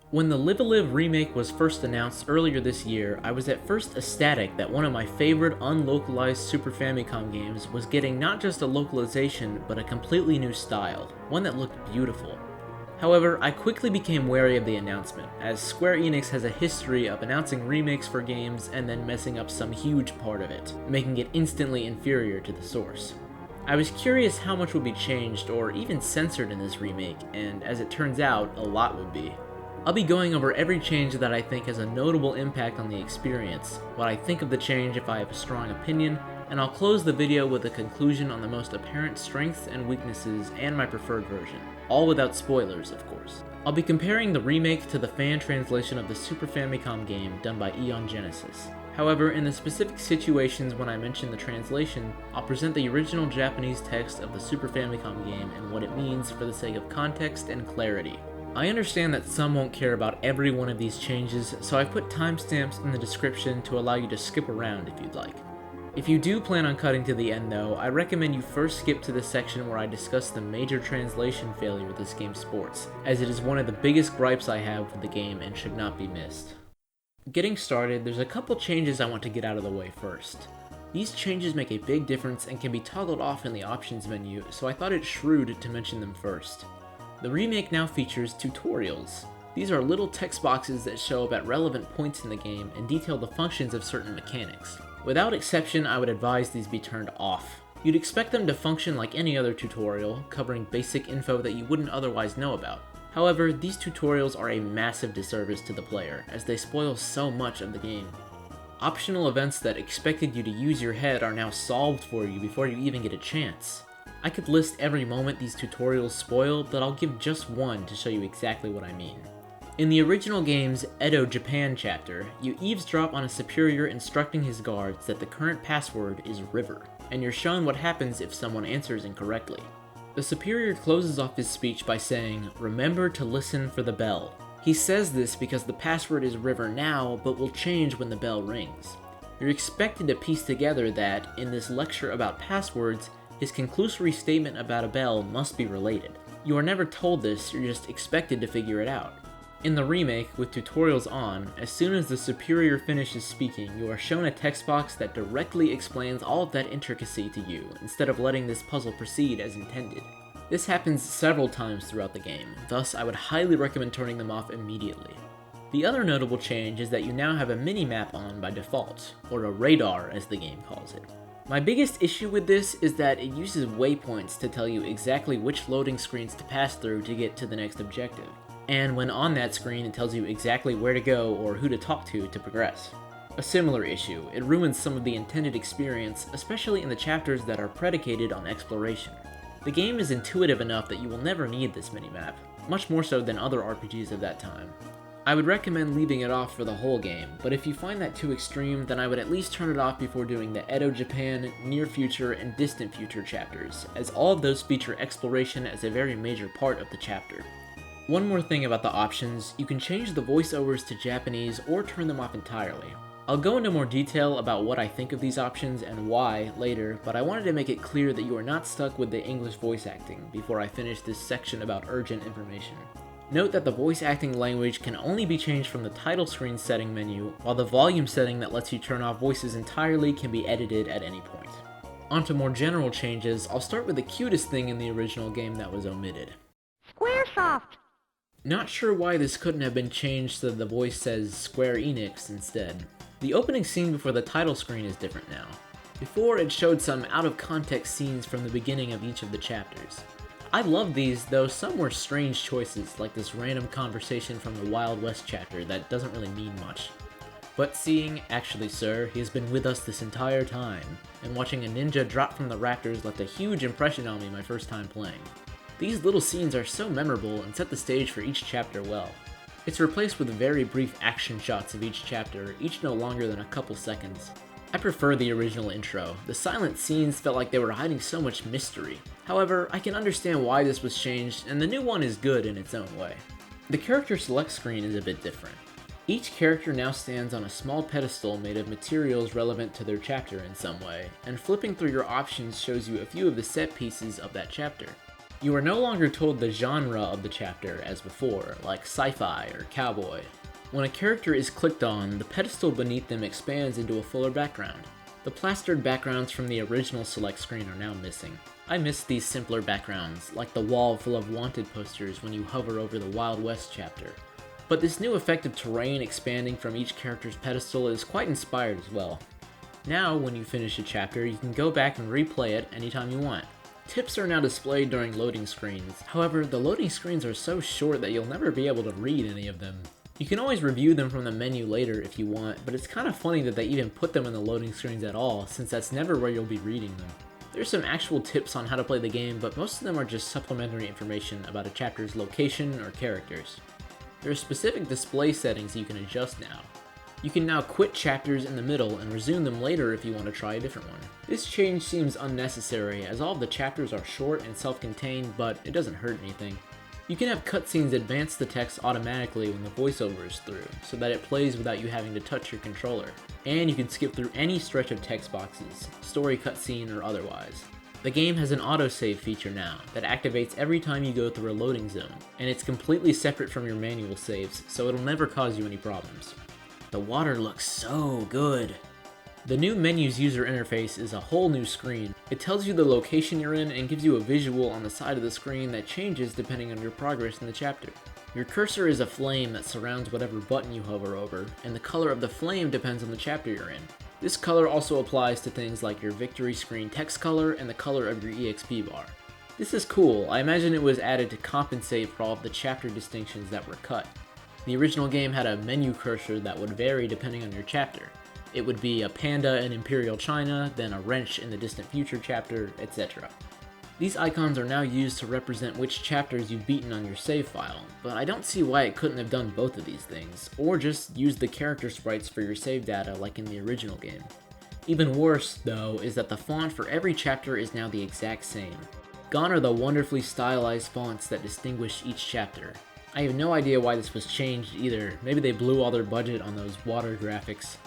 When the Live A Live remake was first announced earlier this year, I was at first ecstatic that one of my favorite unlocalized Super Famicom games was getting not just a localization, but a completely new style, one that looked beautiful. However, I quickly became wary of the announcement, as Square Enix has a history of announcing remakes for games and then messing up some huge part of it, making it instantly inferior to the source. I was curious how much would be changed or even censored in this remake, and as it turns out, a lot would be. I'll be going over every change that I think has a notable impact on the experience, what I think of the change if I have a strong opinion, and I'll close the video with a conclusion on the most apparent strengths and weaknesses and my preferred version, all without spoilers, of course. I'll be comparing the remake to the fan translation of the Super Famicom game done by Eon Genesis. However, in the specific situations when I mention the translation, I'll present the original Japanese text of the Super Famicom game and what it means for the sake of context and clarity. I understand that some won't care about every one of these changes, so I've put timestamps in the description to allow you to skip around if you'd like. If you do plan on cutting to the end though, I recommend you first skip to the section where I discuss the major translation failure this game sports, as it is one of the biggest gripes I have with the game and should not be missed. Getting started, there's a couple changes I want to get out of the way first. These changes make a big difference and can be toggled off in the options menu, so I thought it shrewd to mention them first. The remake now features tutorials. These are little text boxes that show up at relevant points in the game and detail the functions of certain mechanics. Without exception, I would advise these be turned off. You'd expect them to function like any other tutorial, covering basic info that you wouldn't otherwise know about. However, these tutorials are a massive disservice to the player, as they spoil so much of the game. Optional events that expected you to use your head are now solved for you before you even get a chance. I could list every moment these tutorials spoil, but I'll give just one to show you exactly what I mean. In the original game's Edo, Japan chapter, you eavesdrop on a superior instructing his guards that the current password is river, and you're shown what happens if someone answers incorrectly. The superior closes off his speech by saying, "Remember to listen for the bell." He says this because the password is river now, but will change when the bell rings. You're expected to piece together that, in this lecture about passwords, his conclusory statement about a bell must be related. You are never told this, you're just expected to figure it out. In the remake, with tutorials on, as soon as the superior finishes speaking, you are shown a text box that directly explains all of that intricacy to you, instead of letting this puzzle proceed as intended. This happens several times throughout the game, thus I would highly recommend turning them off immediately. The other notable change is that you now have a mini-map on by default, or a radar as the game calls it. My biggest issue with this is that it uses waypoints to tell you exactly which loading screens to pass through to get to the next objective. And when on that screen, it tells you exactly where to go or who to talk to progress. A similar issue, it ruins some of the intended experience, especially in the chapters that are predicated on exploration. The game is intuitive enough that you will never need this minimap, much more so than other RPGs of that time. I would recommend leaving it off for the whole game, but if you find that too extreme, then I would at least turn it off before doing the Edo Japan, Near Future, and Distant Future chapters, as all of those feature exploration as a very major part of the chapter. One more thing about the options, you can change the voiceovers to Japanese or turn them off entirely. I'll go into more detail about what I think of these options and why later, but I wanted to make it clear that you are not stuck with the English voice acting before I finish this section about urgent information. Note that the voice acting language can only be changed from the title screen setting menu, while the volume setting that lets you turn off voices entirely can be edited at any point. On to more general changes, I'll start with the cutest thing in the original game that was omitted. Squaresoft! Not sure why this couldn't have been changed so that the voice says Square Enix instead. The opening scene before the title screen is different now. Before, it showed some out-of-context scenes from the beginning of each of the chapters. I love these, though some were strange choices, like this random conversation from the Wild West chapter that doesn't really mean much. But seeing, "Actually sir, he has been with us this entire time," and watching a ninja drop from the raptors left a huge impression on me my first time playing. These little scenes are so memorable and set the stage for each chapter well. It's replaced with very brief action shots of each chapter, each no longer than a couple seconds. I prefer the original intro. The silent scenes felt like they were hiding so much mystery. However, I can understand why this was changed, and the new one is good in its own way. The character select screen is a bit different. Each character now stands on a small pedestal made of materials relevant to their chapter in some way, and flipping through your options shows you a few of the set pieces of that chapter. You are no longer told the genre of the chapter as before, like sci-fi or cowboy. When a character is clicked on, the pedestal beneath them expands into a fuller background. The plastered backgrounds from the original select screen are now missing. I miss these simpler backgrounds, like the wall full of wanted posters when you hover over the Wild West chapter. But this new effect of terrain expanding from each character's pedestal is quite inspired as well. Now, when you finish a chapter, you can go back and replay it anytime you want. Tips are now displayed during loading screens. However, the loading screens are so short that you'll never be able to read any of them. You can always review them from the menu later if you want, but it's kind of funny that they even put them in the loading screens at all, since that's never where you'll be reading them. There's some actual tips on how to play the game, but most of them are just supplementary information about a chapter's location or characters. There are specific display settings you can adjust now. You can now quit chapters in the middle and resume them later if you want to try a different one. This change seems unnecessary as all of the chapters are short and self-contained, but it doesn't hurt anything. You can have cutscenes advance the text automatically when the voiceover is through, so that it plays without you having to touch your controller. And you can skip through any stretch of text boxes, story cutscene or otherwise. The game has an autosave feature now that activates every time you go through a loading zone, and it's completely separate from your manual saves, so it'll never cause you any problems. The water looks so good! The new menu's user interface is a whole new screen. It tells you the location you're in and gives you a visual on the side of the screen that changes depending on your progress in the chapter. Your cursor is a flame that surrounds whatever button you hover over, and the color of the flame depends on the chapter you're in. This color also applies to things like your victory screen text color and the color of your EXP bar. This is cool. I imagine it was added to compensate for all of the chapter distinctions that were cut. The original game had a menu cursor that would vary depending on your chapter. It would be a panda in Imperial China, then a wrench in the Distant Future chapter, etc. These icons are now used to represent which chapters you've beaten on your save file, but I don't see why it couldn't have done both of these things, or just used the character sprites for your save data like in the original game. Even worse, though, is that the font for every chapter is now the exact same. Gone are the wonderfully stylized fonts that distinguish each chapter. I have no idea why this was changed either. Maybe they blew all their budget on those water graphics.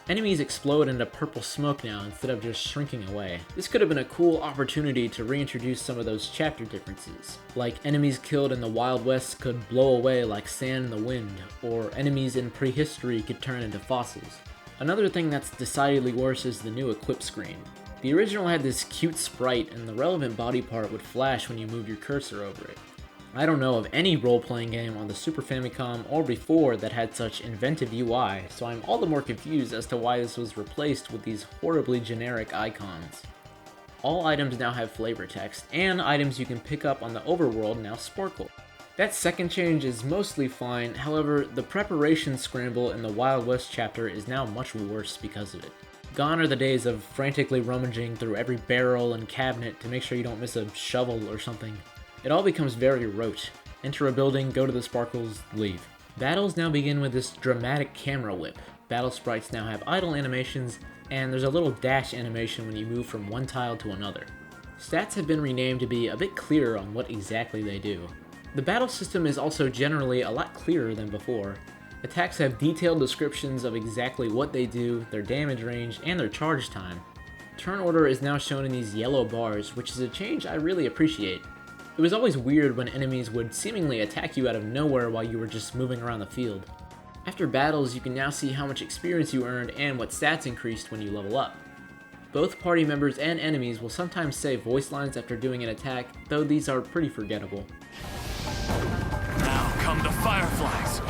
Enemies explode into purple smoke now instead of just shrinking away. This could have been a cool opportunity to reintroduce some of those chapter differences. Like enemies killed in the Wild West could blow away like sand in the wind, or enemies in prehistory could turn into fossils. Another thing that's decidedly worse is the new equip screen. The original had this cute sprite and the relevant body part would flash when you moved your cursor over it. I don't know of any role-playing game on the Super Famicom or before that had such inventive UI, so I'm all the more confused as to why this was replaced with these horribly generic icons. All items now have flavor text, and items you can pick up on the overworld now sparkle. That second change is mostly fine, however, the preparation scramble in the Wild West chapter is now much worse because of it. Gone are the days of frantically rummaging through every barrel and cabinet to make sure you don't miss a shovel or something. It all becomes very rote. Enter a building, go to the sparkles, leave. Battles now begin with this dramatic camera whip. Battle sprites now have idle animations, and there's a little dash animation when you move from one tile to another. Stats have been renamed to be a bit clearer on what exactly they do. The battle system is also generally a lot clearer than before. Attacks have detailed descriptions of exactly what they do, their damage range, and their charge time. Turn order is now shown in these yellow bars, which is a change I really appreciate. It was always weird when enemies would seemingly attack you out of nowhere while you were just moving around the field. After battles, you can now see how much experience you earned and what stats increased when you level up. Both party members and enemies will sometimes say voice lines after doing an attack, though these are pretty forgettable. Now come the fireflies!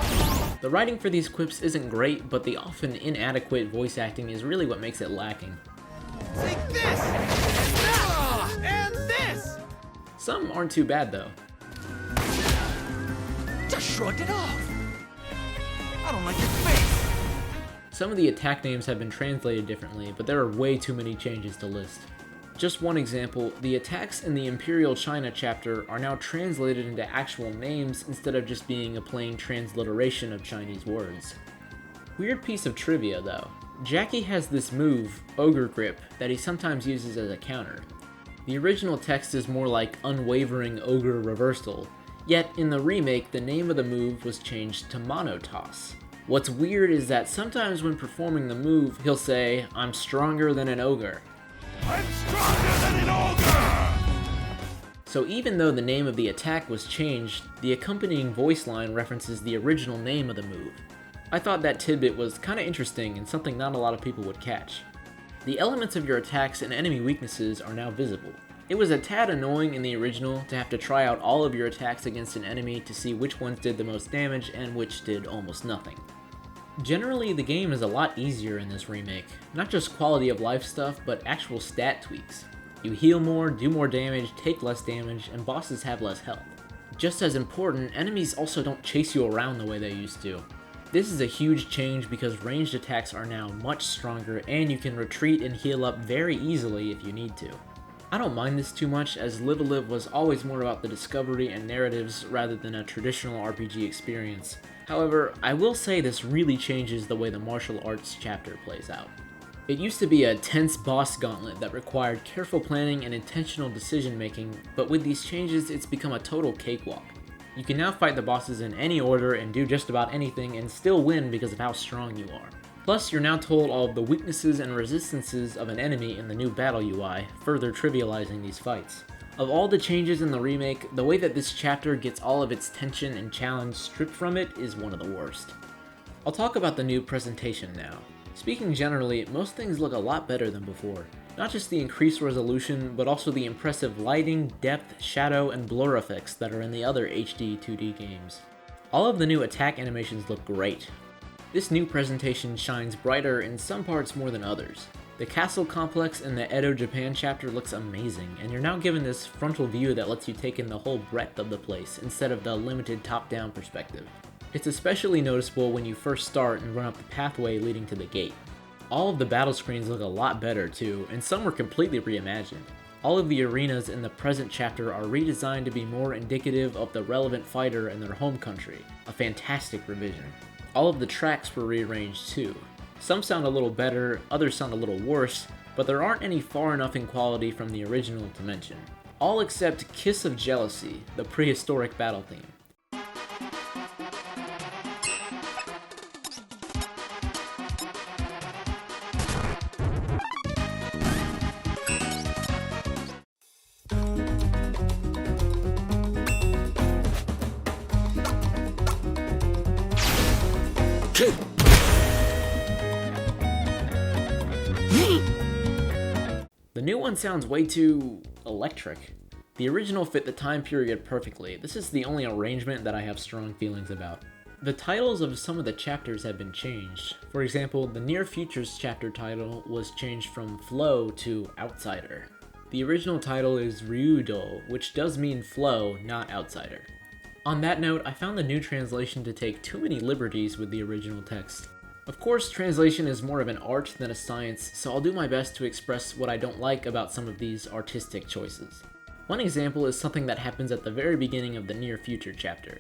The writing for these quips isn't great, but the often inadequate voice acting is really what makes it lacking. Take this! And this! Some aren't too bad though. Just shrugged it off! I don't like your face! Some of the attack names have been translated differently, but there are way too many changes to list. Just one example, the attacks in the Imperial China chapter are now translated into actual names instead of just being a plain transliteration of Chinese words. Weird piece of trivia though. Jackie has this move, Ogre Grip, that he sometimes uses as a counter. The original text is more like Unwavering Ogre Reversal, yet in the remake the name of the move was changed to Mono Toss. What's weird is that sometimes when performing the move, he'll say, "I'm stronger than an ogre." I'm stronger than an ogre! So even though the name of the attack was changed, the accompanying voice line references the original name of the move. I thought that tidbit was kinda interesting and something not a lot of people would catch. The elements of your attacks and enemy weaknesses are now visible. It was a tad annoying in the original to have to try out all of your attacks against an enemy to see which ones did the most damage and which did almost nothing. Generally, the game is a lot easier in this remake, not just quality of life stuff, but actual stat tweaks. You heal more, do more damage, take less damage, and bosses have less health. Just as important, enemies also don't chase you around the way they used to. This is a huge change because ranged attacks are now much stronger and you can retreat and heal up very easily if you need to. I don't mind this too much, as Live a Live was always more about the discovery and narratives rather than a traditional RPG experience. However, I will say this really changes the way the martial arts chapter plays out. It used to be a tense boss gauntlet that required careful planning and intentional decision making, but with these changes it's become a total cakewalk. You can now fight the bosses in any order and do just about anything and still win because of how strong you are. Plus, you're now told all of the weaknesses and resistances of an enemy in the new battle UI, further trivializing these fights. Of all the changes in the remake, the way that this chapter gets all of its tension and challenge stripped from it is one of the worst. I'll talk about the new presentation now. Speaking generally, most things look a lot better than before. Not just the increased resolution, but also the impressive lighting, depth, shadow, and blur effects that are in the other HD 2D games. All of the new attack animations look great. This new presentation shines brighter in some parts more than others. The castle complex in the Edo Japan chapter looks amazing, and you're now given this frontal view that lets you take in the whole breadth of the place instead of the limited top-down perspective. It's especially noticeable when you first start and run up the pathway leading to the gate. All of the battle screens look a lot better too, and some were completely reimagined. All of the arenas in the present chapter are redesigned to be more indicative of the relevant fighter and their home country, a fantastic revision. All of the tracks were rearranged too. Some sound a little better, others sound a little worse, but there aren't any far enough in quality from the original to mention. All except Kiss of Jealousy, the prehistoric battle theme. The new one sounds way too electric. The original fit the time period perfectly. This is the only arrangement that I have strong feelings about. The titles of some of the chapters have been changed. For example, the Near Futures chapter title was changed from Flow to Outsider. The original title is Ryudo, which does mean flow, not outsider. On that note, I found the new translation to take too many liberties with the original text. Of course, translation is more of an art than a science, so I'll do my best to express what I don't like about some of these artistic choices. One example is something that happens at the very beginning of the Near Future chapter.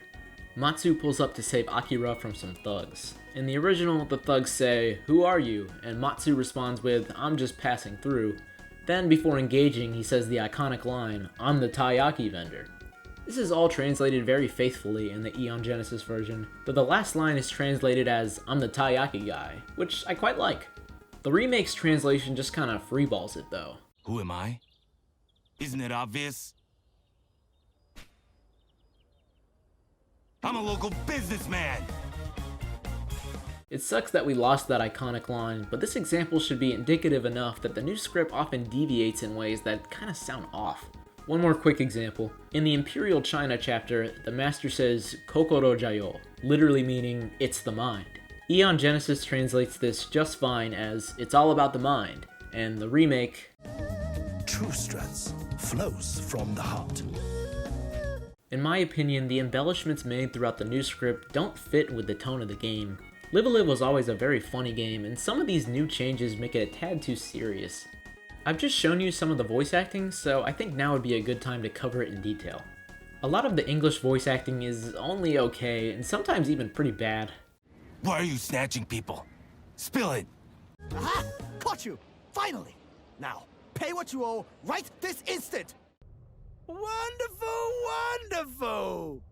Matsu pulls up to save Akira from some thugs. In the original, the thugs say, "Who are you?" and Matsu responds with, "I'm just passing through." Then, before engaging, he says the iconic line, "I'm the taiyaki vendor." This is all translated very faithfully in the Eon Genesis version, though the last line is translated as, "I'm the taiyaki guy," which I quite like. The remake's translation just kinda freeballs it though. Who am I? Isn't it obvious? I'm a local businessman! It sucks that we lost that iconic line, but this example should be indicative enough that the new script often deviates in ways that kinda sound off. One more quick example. In the Imperial China chapter, the master says "Kokoro Jayo," literally meaning "it's the mind." Eon Genesis translates this just fine as "it's all about the mind," and the remake, True strength flows from the heart. in my opinion, the embellishments made throughout the new script don't fit with the tone of the game. Live a Live was always a very funny game, and some of these new changes make it a tad too serious. I've just shown you some of the voice acting, so I think now would be a good time to cover it in detail. A lot of the English voice acting is only okay, and sometimes even pretty bad. Why are you snatching people? Spill it! Aha! Caught you! Finally! Now, pay what you owe right this instant! Wonderful, wonderful!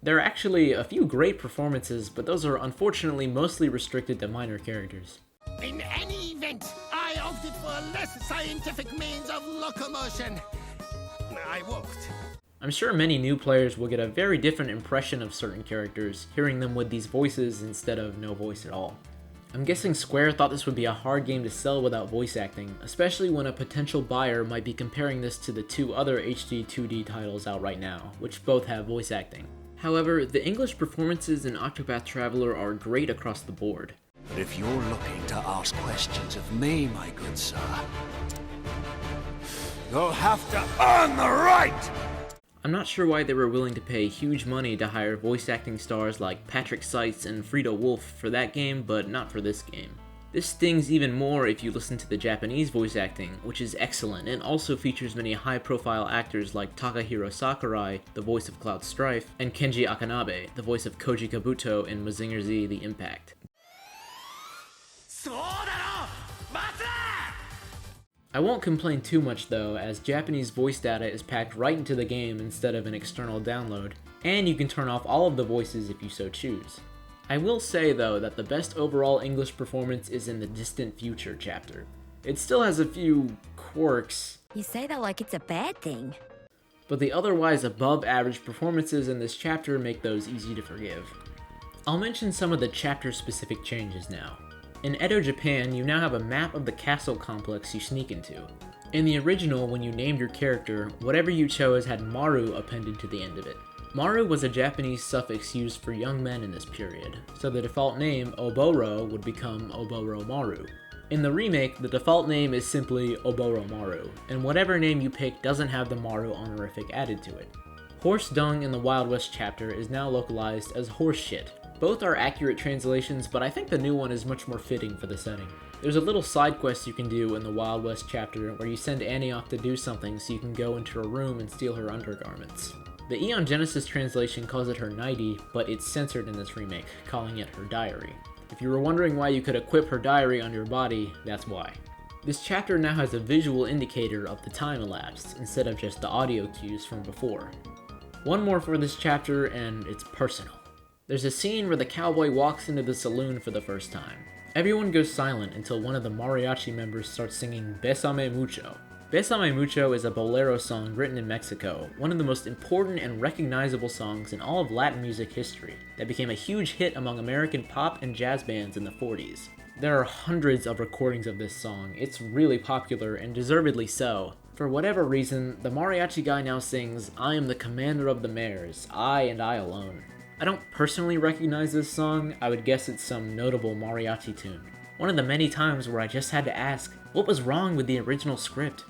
There are actually a few great performances, but those are unfortunately mostly restricted to minor characters. In any event, I opted for scientific means of locomotion. I won't. I'm sure many new players will get a very different impression of certain characters, hearing them with these voices instead of no voice at all. I'm guessing Square thought this would be a hard game to sell without voice acting, especially when a potential buyer might be comparing this to the two other HD 2D titles out right now, which both have voice acting. However, the English performances in Octopath Traveler are great across the board. But if you're looking to ask questions of me, my good sir, you'll have to earn the right! I'm not sure why they were willing to pay huge money to hire voice acting stars like Patrick Seitz and Frida Wolf for that game, but not for this game. This stings even more if you listen to the Japanese voice acting, which is excellent and also features many high-profile actors like Takahiro Sakurai, the voice of Cloud Strife, and Kenji Akanabe, the voice of Koji Kabuto in Mazinger Z: The Impact. I won't complain too much though, as Japanese voice data is packed right into the game instead of an external download, and you can turn off all of the voices if you so choose. I will say though that the best overall English performance is in the Distant Future chapter. It still has a few quirks. You say that like it's a bad thing. But the otherwise above average performances in this chapter make those easy to forgive. I'll mention some of the chapter specific changes now. In Edo, Japan, you now have a map of the castle complex you sneak into. In the original, when you named your character, whatever you chose had Maru appended to the end of it. Maru was a Japanese suffix used for young men in this period, so the default name, Oboro, would become Oboro Maru. In the remake, the default name is simply Oboro Maru, and whatever name you pick doesn't have the Maru honorific added to it. Horse dung in the Wild West chapter is now localized as horse shit. Both are accurate translations, but I think the new one is much more fitting for the setting. There's a little side quest you can do in the Wild West chapter where you send Annie off to do something so you can go into her room and steal her undergarments. The Eon Genesis translation calls it her nightie, but it's censored in this remake, calling it her diary. If you were wondering why you could equip her diary on your body, that's why. This chapter now has a visual indicator of the time elapsed, instead of just the audio cues from before. One more for this chapter, and it's personal. There's a scene where the cowboy walks into the saloon for the first time. Everyone goes silent until one of the mariachi members starts singing Bésame Mucho. Bésame Mucho is a bolero song written in Mexico, one of the most important and recognizable songs in all of Latin music history, that became a huge hit among American pop and jazz bands in the 40s. There are hundreds of recordings of this song. It's really popular, and deservedly so. For whatever reason, the mariachi guy now sings, "I am the commander of the mares, I and I alone." I don't personally recognize this song. I would guess it's some notable mariachi tune. One of the many times where I just had to ask, what was wrong with the original script?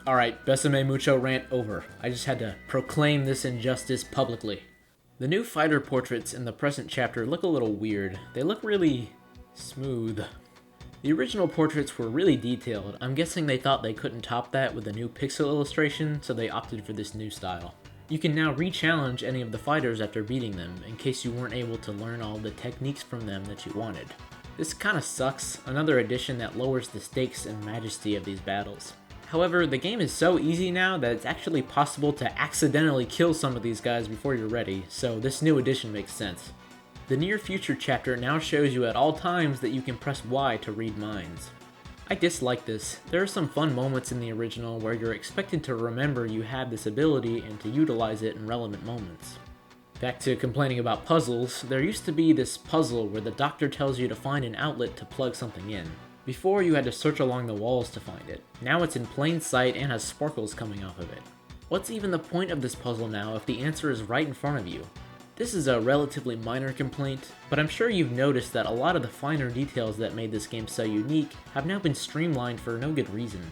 Alright, Bésame Mucho rant over. I just had to proclaim this injustice publicly. The new fighter portraits in the present chapter look a little weird. They look really smooth. The original portraits were really detailed. I'm guessing they thought they couldn't top that with the new pixel illustration, so they opted for this new style. You can now re-challenge any of the fighters after beating them, in case you weren't able to learn all the techniques from them that you wanted. This kinda sucks, another addition that lowers the stakes and majesty of these battles. However, the game is so easy now that it's actually possible to accidentally kill some of these guys before you're ready, so this new addition makes sense. The Near Future chapter now shows you at all times that you can press Y to read minds. I dislike this. There are some fun moments in the original where you're expected to remember you have this ability and to utilize it in relevant moments. Back to complaining about puzzles, there used to be this puzzle where the doctor tells you to find an outlet to plug something in. Before, you had to search along the walls to find it. Now it's in plain sight and has sparkles coming off of it. What's even the point of this puzzle now if the answer is right in front of you? This is a relatively minor complaint, but I'm sure you've noticed that a lot of the finer details that made this game so unique have now been streamlined for no good reason.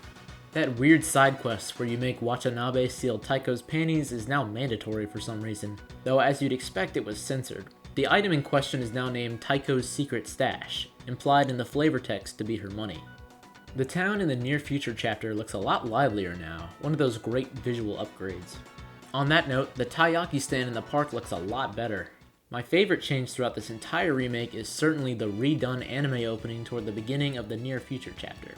That weird side quest where you make Watanabe steal Taiko's panties is now mandatory for some reason, though as you'd expect it was censored. The item in question is now named Taiko's Secret Stash, implied in the flavor text to be her money. The town in the Near Future chapter looks a lot livelier now, one of those great visual upgrades. On that note, the taiyaki stand in the park looks a lot better. My favorite change throughout this entire remake is certainly the redone anime opening toward the beginning of the Near Future chapter.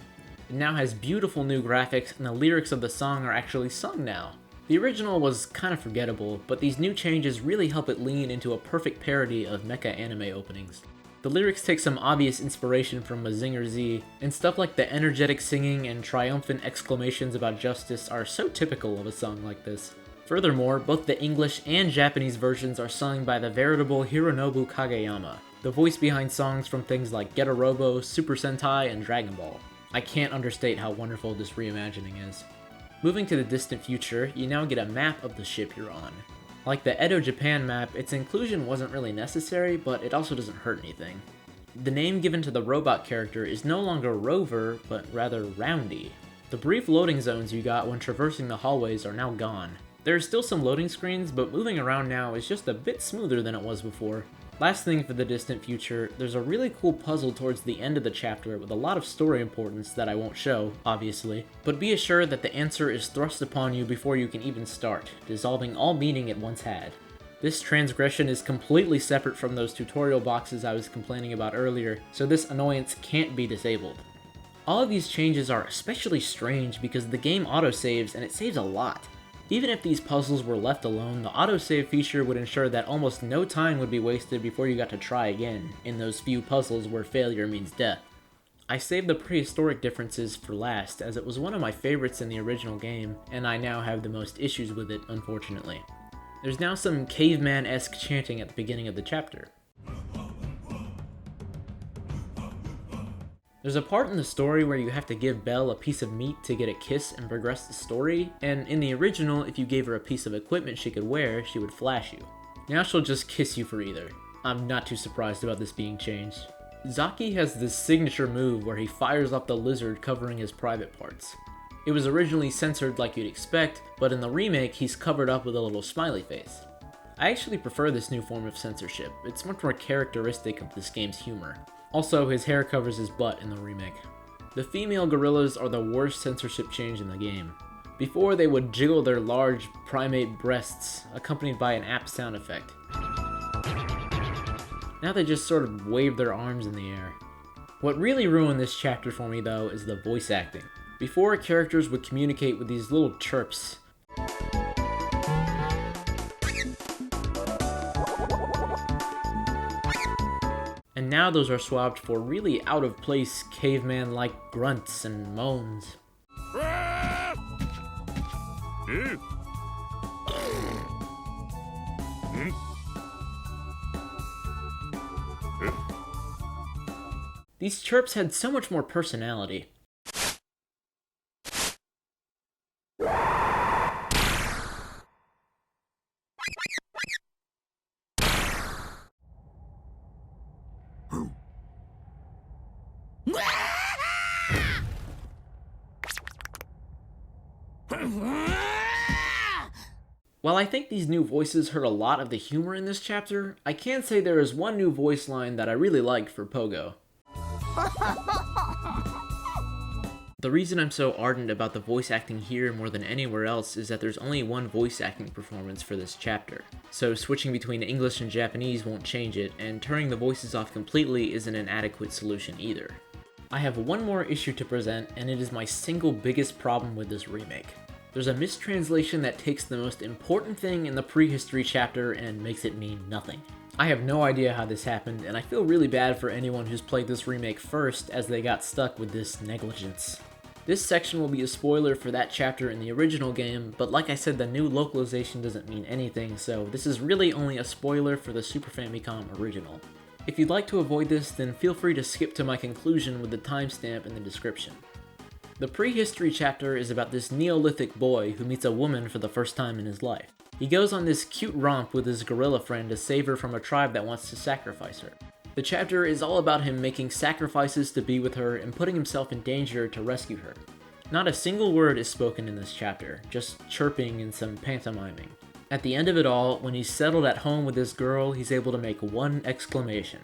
It now has beautiful new graphics, and the lyrics of the song are actually sung now. The original was kinda forgettable, but these new changes really help it lean into a perfect parody of mecha anime openings. The lyrics take some obvious inspiration from Mazinger Z, and stuff like the energetic singing and triumphant exclamations about justice are so typical of a song like this. Furthermore, both the English and Japanese versions are sung by the veritable Hironobu Kageyama, the voice behind songs from things like Getter Robo, Super Sentai, and Dragon Ball. I can't understate how wonderful this reimagining is. Moving to the distant future, you now get a map of the ship you're on. Like the Edo Japan map, its inclusion wasn't really necessary, but it also doesn't hurt anything. The name given to the robot character is no longer Rover, but rather Roundy. The brief loading zones you got when traversing the hallways are now gone. There are still some loading screens, but moving around now is just a bit smoother than it was before. Last thing for the distant future, there's a really cool puzzle towards the end of the chapter with a lot of story importance that I won't show, obviously, but be assured that the answer is thrust upon you before you can even start, dissolving all meaning it once had. This transgression is completely separate from those tutorial boxes I was complaining about earlier, so this annoyance can't be disabled. All of these changes are especially strange because the game autosaves and it saves a lot. Even if these puzzles were left alone, the autosave feature would ensure that almost no time would be wasted before you got to try again, in those few puzzles where failure means death. I saved the prehistoric differences for last, as it was one of my favorites in the original game, and I now have the most issues with it, unfortunately. There's now some caveman-esque chanting at the beginning of the chapter. There's a part in the story where you have to give Belle a piece of meat to get a kiss and progress the story, and in the original, if you gave her a piece of equipment she could wear, she would flash you. Now she'll just kiss you for either. I'm not too surprised about this being changed. Zaki has this signature move where he fires up the lizard covering his private parts. It was originally censored like you'd expect, but in the remake he's covered up with a little smiley face. I actually prefer this new form of censorship. It's much more characteristic of this game's humor. Also, his hair covers his butt in the remake. The female gorillas are the worst censorship change in the game. Before, they would jiggle their large primate breasts, accompanied by an apt sound effect. Now they just sort of wave their arms in the air. What really ruined this chapter for me though is the voice acting. Before, characters would communicate with these little chirps. And now those are swapped for really out-of-place caveman-like grunts and moans. These chirps had so much more personality. While I think these new voices hurt a lot of the humor in this chapter, I can say there is one new voice line that I really liked for Pogo. The reason I'm so ardent about the voice acting here more than anywhere else is that there's only one voice acting performance for this chapter, so switching between English and Japanese won't change it, and turning the voices off completely isn't an adequate solution either. I have one more issue to present, and it is my single biggest problem with this remake. There's a mistranslation that takes the most important thing in the prehistory chapter and makes it mean nothing. I have no idea how this happened, and I feel really bad for anyone who's played this remake first as they got stuck with this negligence. This section will be a spoiler for that chapter in the original game, but like I said, the new localization doesn't mean anything, so this is really only a spoiler for the Super Famicom original. If you'd like to avoid this, then feel free to skip to my conclusion with the timestamp in the description. The prehistory chapter is about this Neolithic boy who meets a woman for the first time in his life. He goes on this cute romp with his gorilla friend to save her from a tribe that wants to sacrifice her. The chapter is all about him making sacrifices to be with her and putting himself in danger to rescue her. Not a single word is spoken in this chapter, just chirping and some pantomiming. At the end of it all, when he's settled at home with this girl, he's able to make one exclamation.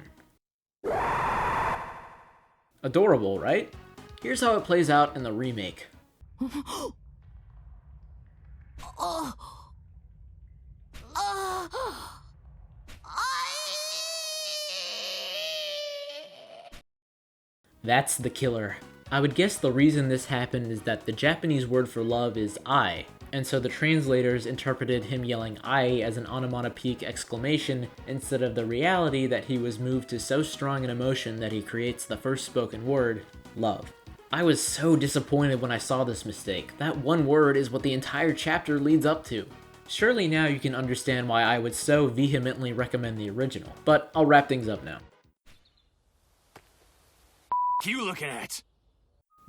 Adorable, right? Here's how it plays out in the remake. That's the killer. I would guess the reason this happened is that the Japanese word for love is ai, and so the translators interpreted him yelling "I" as an onomatopoeic exclamation instead of the reality that he was moved to so strong an emotion that he creates the first spoken word, love. I was so disappointed when I saw this mistake. That one word is what the entire chapter leads up to. Surely now you can understand why I would so vehemently recommend the original, but I'll wrap things up now. You looking at?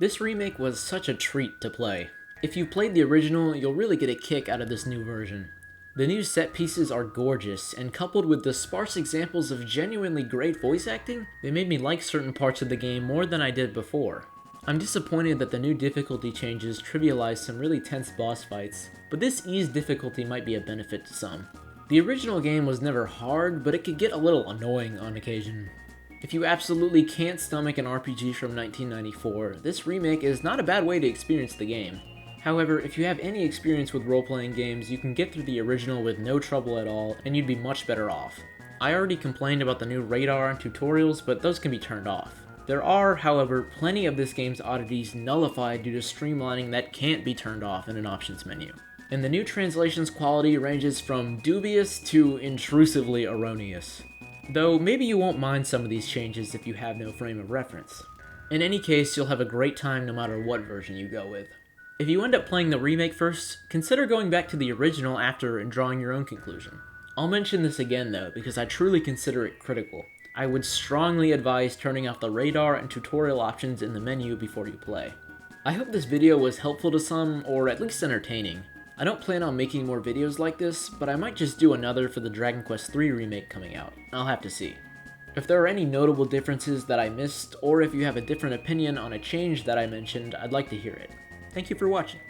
This remake was such a treat to play. If you played the original, you'll really get a kick out of this new version. The new set pieces are gorgeous, and coupled with the sparse examples of genuinely great voice acting, they made me like certain parts of the game more than I did before. I'm disappointed that the new difficulty changes trivialize some really tense boss fights, but this eased difficulty might be a benefit to some. The original game was never hard, but it could get a little annoying on occasion. If you absolutely can't stomach an RPG from 1994, this remake is not a bad way to experience the game. However, if you have any experience with role-playing games, you can get through the original with no trouble at all, and you'd be much better off. I already complained about the new radar and tutorials, but those can be turned off. There are, however, plenty of this game's oddities nullified due to streamlining that can't be turned off in an options menu. And the new translation's quality ranges from dubious to intrusively erroneous. Though maybe you won't mind some of these changes if you have no frame of reference. In any case, you'll have a great time no matter what version you go with. If you end up playing the remake first, consider going back to the original after and drawing your own conclusion. I'll mention this again though, because I truly consider it critical. I would strongly advise turning off the radar and tutorial options in the menu before you play. I hope this video was helpful to some, or at least entertaining. I don't plan on making more videos like this, but I might just do another for the Dragon Quest III remake coming out. I'll have to see. If there are any notable differences that I missed, or if you have a different opinion on a change that I mentioned, I'd like to hear it. Thank you for watching.